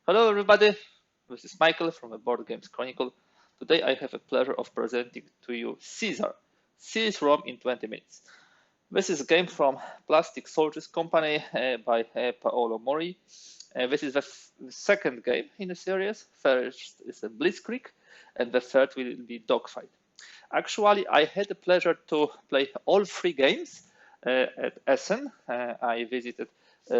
Hello everybody, this is Michael from the Board Games Chronicle. Today I have a pleasure of presenting to you Caesar, Series Rome in 20 minutes. This is a game from Plastic Soldiers Company by Paolo Mori. This is the second game in the series. First is a Blitzkrieg and the third will be Dogfight. Actually, I had the pleasure to play all three games at Essen. I visited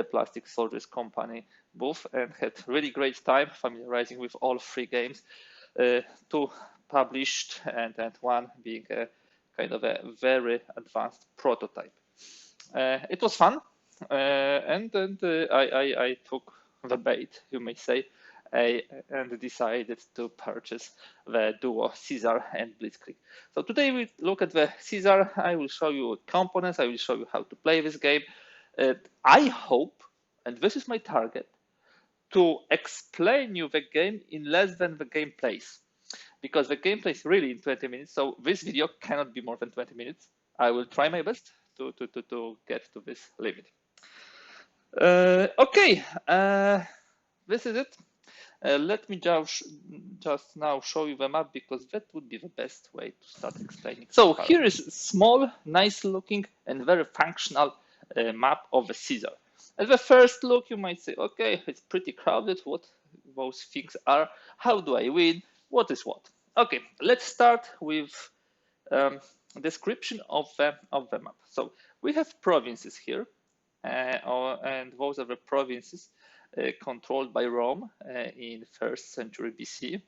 Plastic Soldiers Company booth and had really great time familiarizing with all three games, two published and one being a kind of a very advanced prototype. It was fun, and I took the bait, you may say, and decided to purchase the duo Caesar and Blitzkrieg. So today we look at the Caesar. I will show you components. I will show you how to play this game. I hope, and this is my target, to explain you the game in less than the game plays, because the game plays really in 20 minutes. So this video cannot be more than 20 minutes. I will try my best to get to this limit. Okay, this is it. Let me just now show you the map, because that would be the best way to start explaining. So here is a small, nice looking and very functional map of the Caesar. At the first look, you might say, okay, it's pretty crowded. What those things are? How do I win? What is what? Okay, let's start with description of the map. So we have provinces here, and those are the provinces controlled by Rome in the 1st century BC.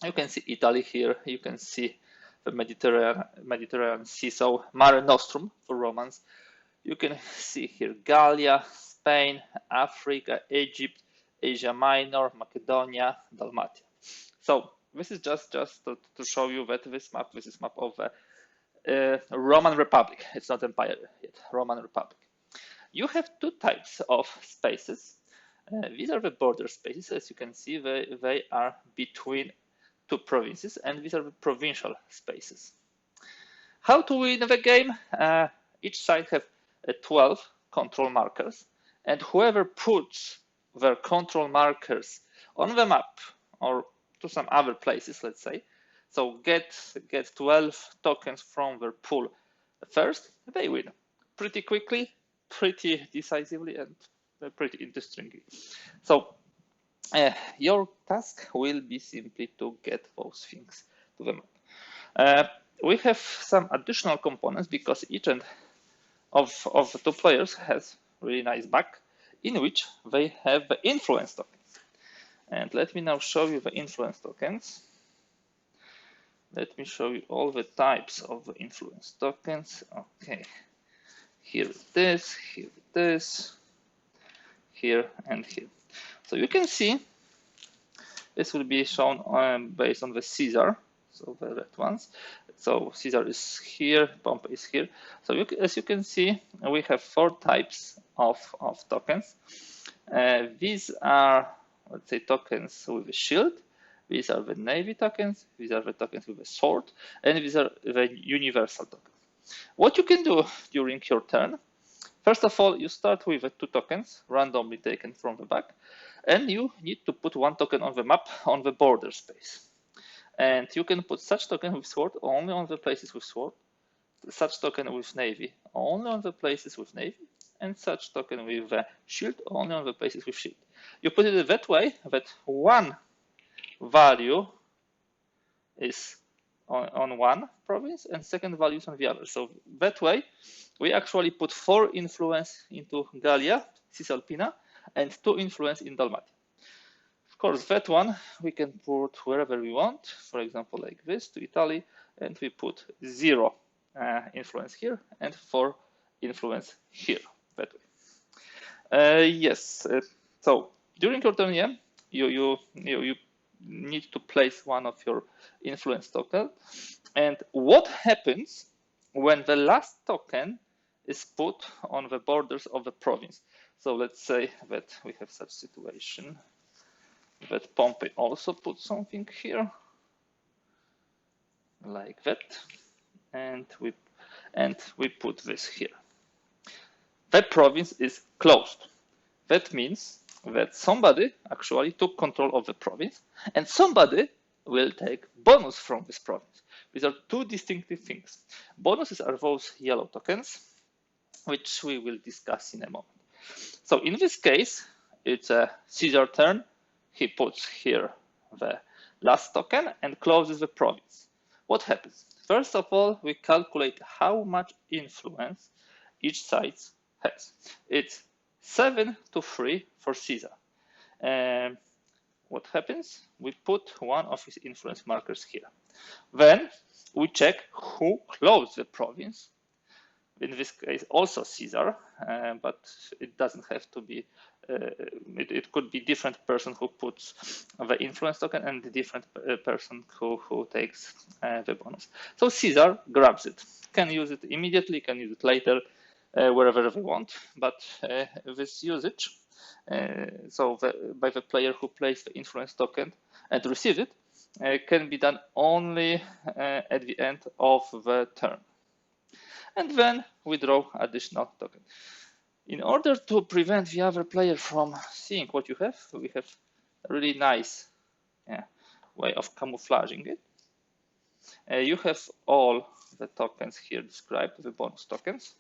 You can see Italy here. You can see the Mediterranean Sea, so Mare Nostrum for Romans. You can see here Gallia, Spain, Africa, Egypt, Asia Minor, Macedonia, Dalmatia. So this is just to show you that this is map of the Roman Republic. It's not empire yet, Roman Republic. You have two types of spaces. These are the border spaces. As you can see, they are between two provinces, and these are the provincial spaces. How to win the game? Each side have 12 control markers, and whoever puts their control markers on the map or to some other places, let's say, so get 12 tokens from their pool first, they win pretty quickly, pretty decisively, and pretty interestingly. So your task will be simply to get those things to the map. We have some additional components, because each and of the two players has really nice back in which they have the influence tokens. And let me now show you the influence tokens. Let me show you all the types of the influence tokens. Okay, here it is, here it is, here and here. So you can see this will be shown based on the Caesar, so the red ones. So Caesar is here, Pompey is here. So as you can see, we have 4 types of tokens. These are, let's say, tokens with a shield. These are the navy tokens. These are the tokens with a sword. And these are the universal tokens. What you can do during your turn, first of all, you start with 2 tokens randomly taken from the back, and you need to put 1 token on the map on the border space. And you can put such token with sword only on the places with sword, such token with navy only on the places with navy, and such token with shield only on the places with shield. You put it that way that one value is on one province and second value is on the other. So that way, we actually put 4 influence into Gallia, Cisalpina, and 2 influence in Dalmatia. Of course, that one we can put wherever we want, for example, like this, to Italy, and we put 0 influence here and 4 influence here, that way. Yes, so during your turn, yeah, you need to place one of your influence tokens. And what happens when the last token is put on the borders of the province? So let's say that we have such situation that Pompey also put something here, like that, and we put this here. That province is closed. That means that somebody actually took control of the province and somebody will take bonus from this province. These are two distinctive things. Bonuses are those yellow tokens, which we will discuss in a moment. So in this case, it's a Caesar turn. He puts here the last token and closes the province. What happens? First of all, we calculate how much influence each side has. It's 7-3 for Caesar. What happens? We put one of his influence markers here. Then we check who closed the province. In this case, also Caesar, but it doesn't have to be. It could be different person who puts the influence token and the different person who takes the bonus. So Caesar grabs it. Can use it immediately, can use it later, wherever they want. But this usage, by the player who plays the influence token and receives it, can be done only at the end of the turn. And then we draw additional token. In order to prevent the other player from seeing what you have, we have a really nice way of camouflaging it. You have all the tokens here described, the bonus tokens.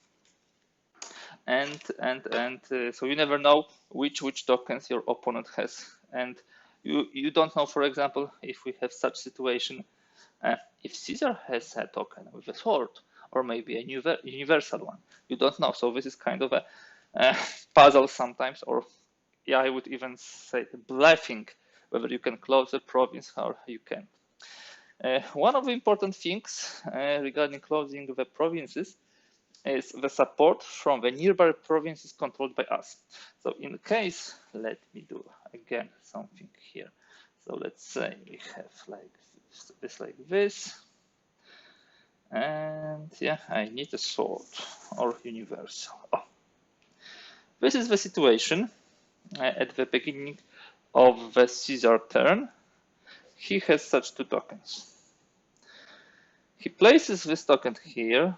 And so you never know which tokens your opponent has. And you don't know, for example, if we have such situation, if Caesar has a token with a sword, or maybe a universal one. You don't know. So this is kind of a puzzle sometimes, or I would even say bluffing, whether you can close the province or you can't. One of the important things regarding closing the provinces is the support from the nearby provinces controlled by us. So in case, let me do again something here. So let's say we have like this. And I need a sword or universal. This is the situation at the beginning of the Caesar turn. He has such two tokens. He places this token here.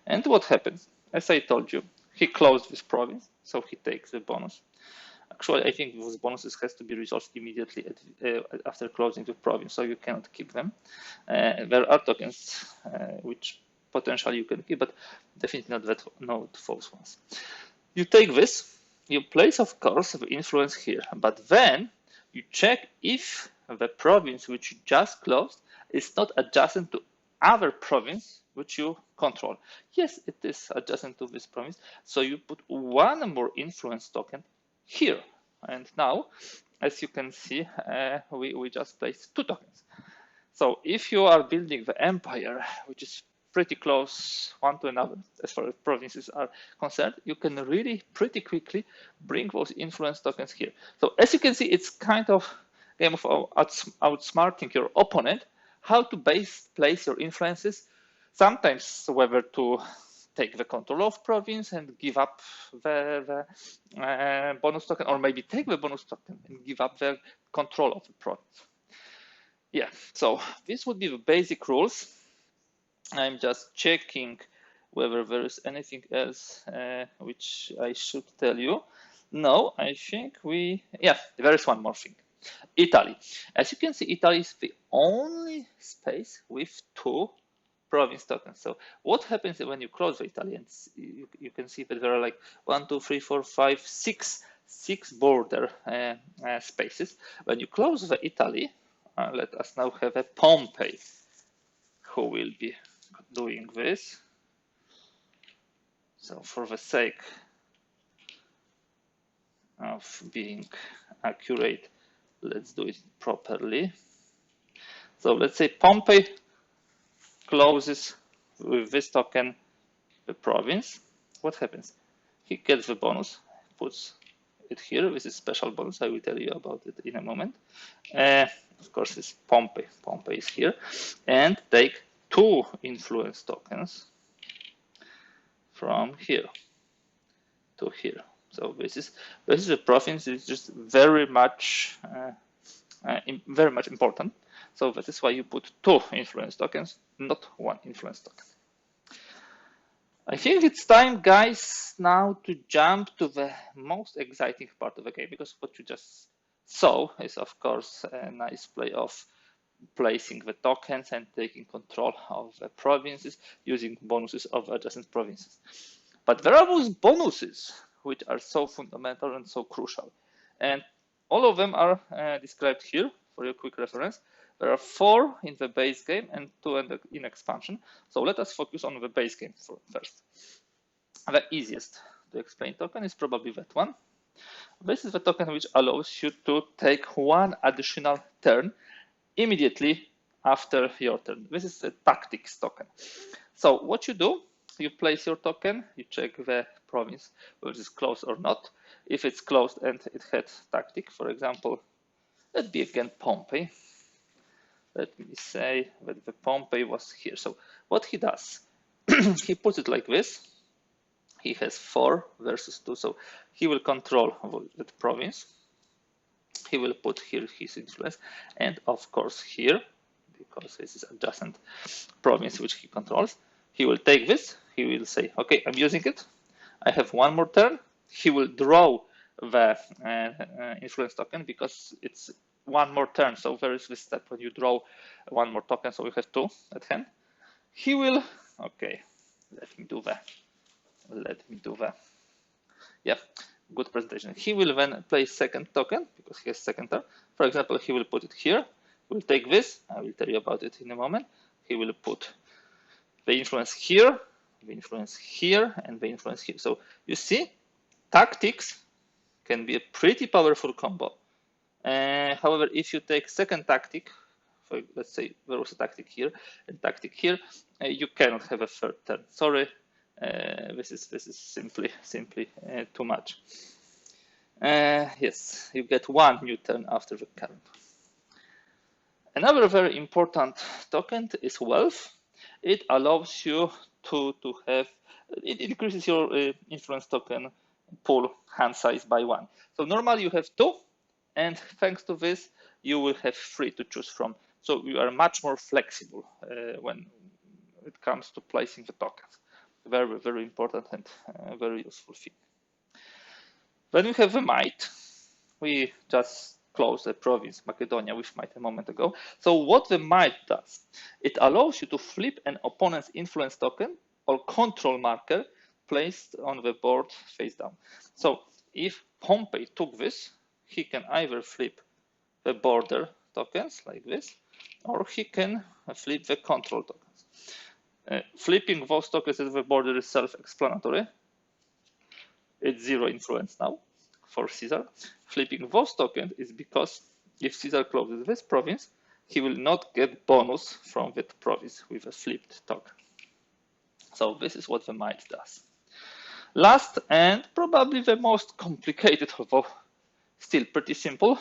And what happens? As I told you, he closed this province, so he takes the bonus. Actually, I think those bonuses has to be resolved immediately after closing the province, so you cannot keep them. There are tokens which potentially you can keep, but definitely not those ones. You take this, you place, of course, the influence here, but then you check if the province which you just closed is not adjacent to other province which you control. Yes, it is adjacent to this province, so you put one more influence token here. And now, as you can see, we just placed two tokens. So if you are building the empire, which is pretty close one to another as far as provinces are concerned, you can really pretty quickly bring those influence tokens here. So as you can see, it's kind of a game of outsmarting your opponent, how to place your influences, sometimes whether to take the control of province and give up the bonus token, or maybe take the bonus token and give up the control of the province. So this would be the basic rules. I'm just checking whether there is anything else which I should tell you. No, I think there is one more thing. Italy. As you can see, Italy is the only space with two province tokens. So what happens when you close the Italians? You can see that there are like 1, 2, 3, 4, 5, 6 border spaces. When you close the Italy, let us now have a Pompey who will be doing this. So for the sake of being accurate, let's do it properly. So let's say Pompey closes with this token the province. What happens? He gets the bonus, puts it here. This is special bonus. I will tell you about it in a moment. Of course, it's Pompey. Pompey is here, and take 2 influence tokens from here to here. So this is a province. It's just very much important. So that is why you put 2 influence tokens, not 1 influence token. I think it's time, guys, now to jump to the most exciting part of the game, because what you just saw is, of course, a nice play of placing the tokens and taking control of the provinces using bonuses of adjacent provinces. But there are those bonuses which are so fundamental and so crucial. And all of them are described here for your quick reference. There are 4 in the base game and 2 in expansion. So let us focus on the base game first. The easiest to explain token is probably that one. This is the token which allows you to take 1 additional turn immediately after your turn. This is a tactics token. So what you do, you place your token, you check the province whether it's closed or not. If it's closed and it had tactic, for example, let's be again Pompey. Let me say that the Pompey was here. So what he does, he puts it like this. He has 4 versus 2, so he will control that province. He will put here his influence, and of course here, because this is adjacent province which he controls, he will take this. He will say, okay, I'm using it. I have 1 more turn. He will draw the influence token because it's 1 more turn. So there is this step when you draw 1 more token. So we have 2 at hand. He will, okay, let me do that. Yeah, good presentation. He will then play second token because he has second turn. For example, he will put it here. We'll take this. I will tell you about it in a moment. He will put the influence here, the influence here, and the influence here. So you see, tactics can be a pretty powerful combo. However, if you take second tactic, for, let's say there was a tactic here and tactic here, you cannot have a third turn. Sorry, this is simply too much. Yes, you get 1 new turn after the current. Another very important token is wealth. It allows you to have, it increases your influence token pool hand size by 1. So normally you have 2, and thanks to this, you will have 3 to choose from. So you are much more flexible when it comes to placing the tokens. Very, very important and very useful thing. Then we have the might. We just closed the province Macedonia with might a moment ago. So what the might does, it allows you to flip an opponent's influence token or control marker placed on the board face down. So if Pompey took this, he can either flip the border tokens like this, or he can flip the control tokens. Flipping those tokens at the border is self-explanatory. It's 0 influence now for Caesar. Flipping those tokens is because if Caesar closes this province, he will not get bonus from that province with a flipped token. So this is what the might does. Last and probably the most complicated, although still pretty simple,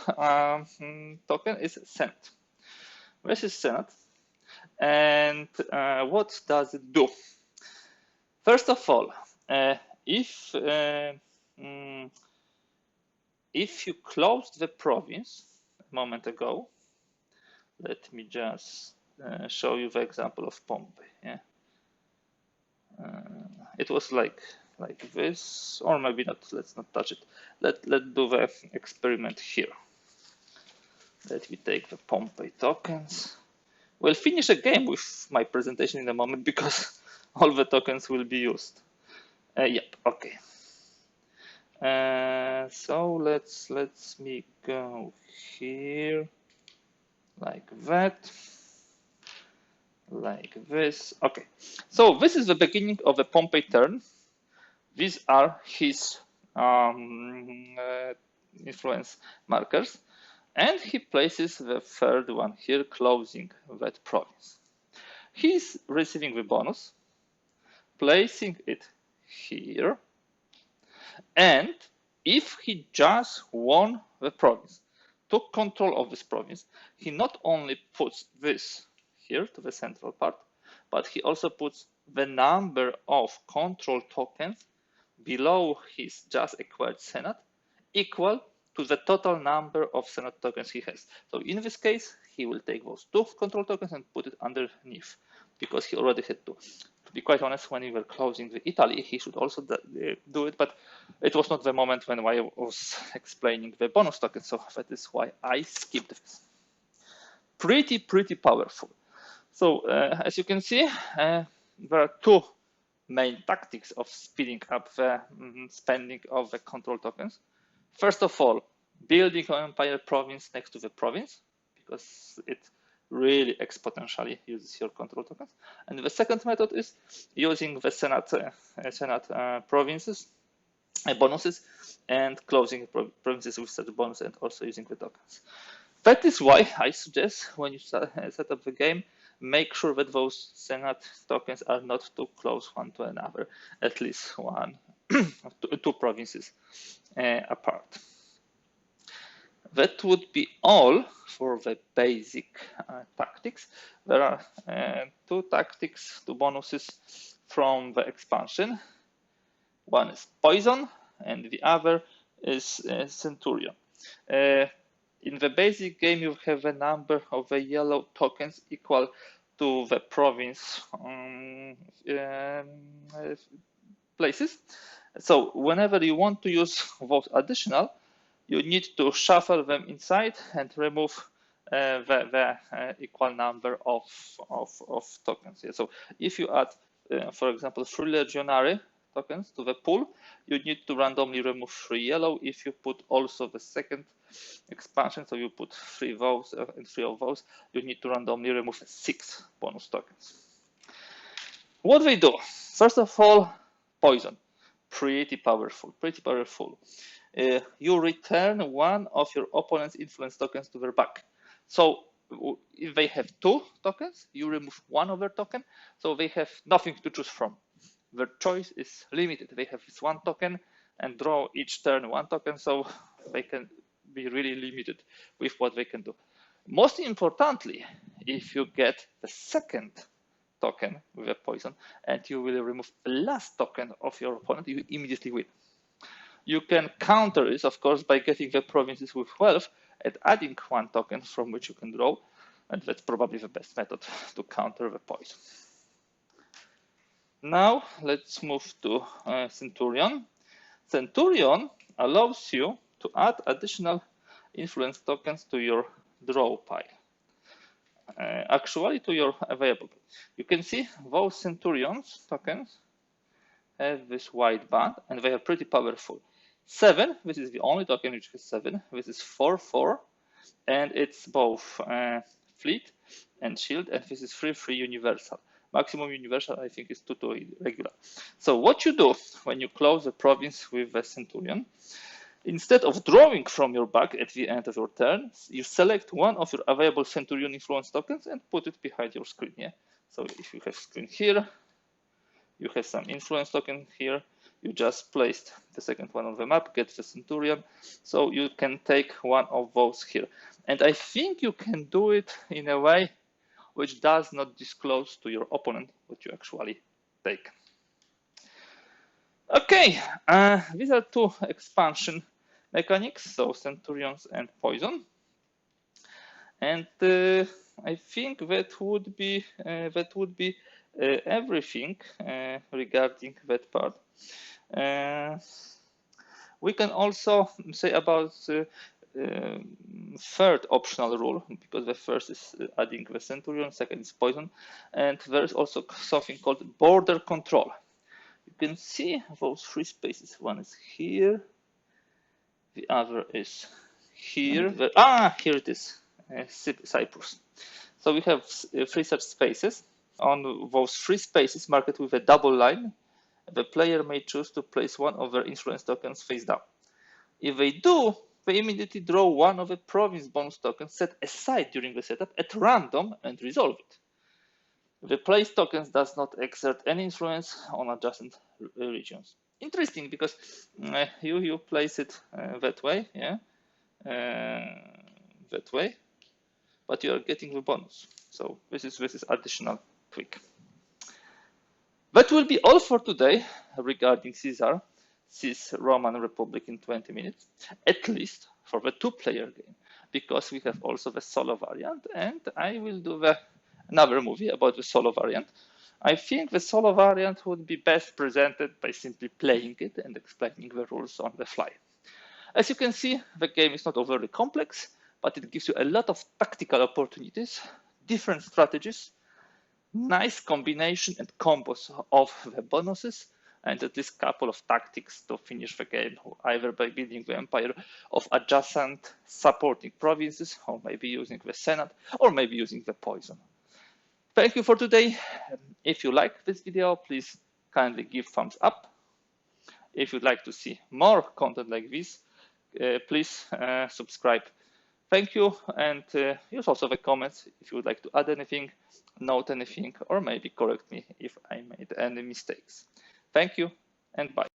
token is Senate. This is Senate. And what does it do? First of all, if you closed the province a moment ago, let me just show you the example of Pompey. Yeah, it was like this, or maybe not. Let's not touch it. Let's do the experiment here. Let me take the Pompey tokens. We'll finish a game with my presentation in a moment because all the tokens will be used. Yep. Okay. So let's me go here like that, like this. Okay. So this is the beginning of the Pompey turn. These are his influence markers, and he places the third one here, closing that province. He's receiving the bonus, placing it here, and if he just won the province, took control of this province, he not only puts this here to the central part, but he also puts the number of control tokens below his just acquired Senate equal to the total number of Senate tokens he has. So in this case, he will take those 2 control tokens and put it underneath because he already had 2. be quite honest, when we were closing the Italy, he should also do it, but it was not the moment when I was explaining the bonus token, so that is why I skipped this. Pretty powerful. So as you can see, there are two main tactics of speeding up the spending of the control tokens. First of all, building an empire province next to the province, because it really exponentially uses your control tokens. And the second method is using the Senate provinces bonuses and closing provinces with such bonus and also using the tokens. That is why I suggest when you set up the game, make sure that those Senate tokens are not too close one to another, at least two provinces apart. That would be all for the basic tactics. There are two bonuses from the expansion. One is poison and the other is Centurion. In the basic game, you have a number of the yellow tokens equal to the province places. So whenever you want to use those additional, you need to shuffle them inside and remove the equal number of tokens. Yeah, so if you add, for example, 3 legionary tokens to the pool, you need to randomly remove 3 yellow. If you put also the second expansion, so you put 3 those and 3 of those, you need to randomly remove 6 bonus tokens. What they do? First of all, poison. Pretty powerful. You return one of your opponent's influence tokens to their back. So if they have 2 tokens, you remove 1 of their token, so they have nothing to choose from. Their choice is limited. They have this 1 token and draw each turn 1 token, so they can be really limited with what they can do. Most importantly, if you get the second token with a poison and you will remove the last token of your opponent, you immediately win. You can counter this, of course, by getting the provinces with wealth and adding 1 token from which you can draw, and that's probably the best method to counter the poison. Now let's move to Centurion. Centurion allows you to add additional influence tokens to your draw pile. Actually, to your available. You can see those Centurions tokens have this white band, and they are pretty powerful. 7, this is the only token which has 7. This is 4/4, and it's both fleet and shield, and this is 3/3 universal. Maximum universal, I think, is 2/2 regular. So what you do when you close a province with a Centurion, instead of drawing from your bag at the end of your turn, you select one of your available Centurion influence tokens and put it behind your screen. Yeah. So if you have screen here, you have some influence token here. You just placed the second one on the map, get the Centurion. So you can take one of those here. And I think you can do it in a way which does not disclose to your opponent what you actually take. Okay, these are 2 expansion mechanics, so Centurions and Poison. And I think that would be everything regarding that part. We can also say about third optional rule, because the first is adding the Centurion, second is poison, and there is also something called border control. You can see those 3 spaces. One is here, the other is here. Here it is, Cyprus. So we have 3 such spaces. On those 3 spaces marked with a double line, the player may choose to place one of their influence tokens face down. If they do, they immediately draw one of the province bonus tokens set aside during the setup at random and resolve it. The placed tokens does not exert any influence on adjacent regions. Interesting, because you place it that way, yeah, that way, but you are getting the bonus. So this is additional tweak. That will be all for today regarding Caesar, Cis Roman Republic in 20 minutes, at least for the 2-player game, because we have also the solo variant, and I will do another movie about the solo variant. I think the solo variant would be best presented by simply playing it and explaining the rules on the fly. As you can see, the game is not overly complex, but it gives you a lot of tactical opportunities, different strategies, nice combination and combos of the bonuses, and at least couple of tactics to finish the game, either by building the empire of adjacent supporting provinces, or maybe using the Senate, or maybe using the poison. Thank you for today. If you like this video, please kindly give thumbs up. If you'd like to see more content like this, please subscribe. Thank you, and use also the comments if you would like to add anything, note anything, or maybe correct me if I made any mistakes. Thank you, and bye.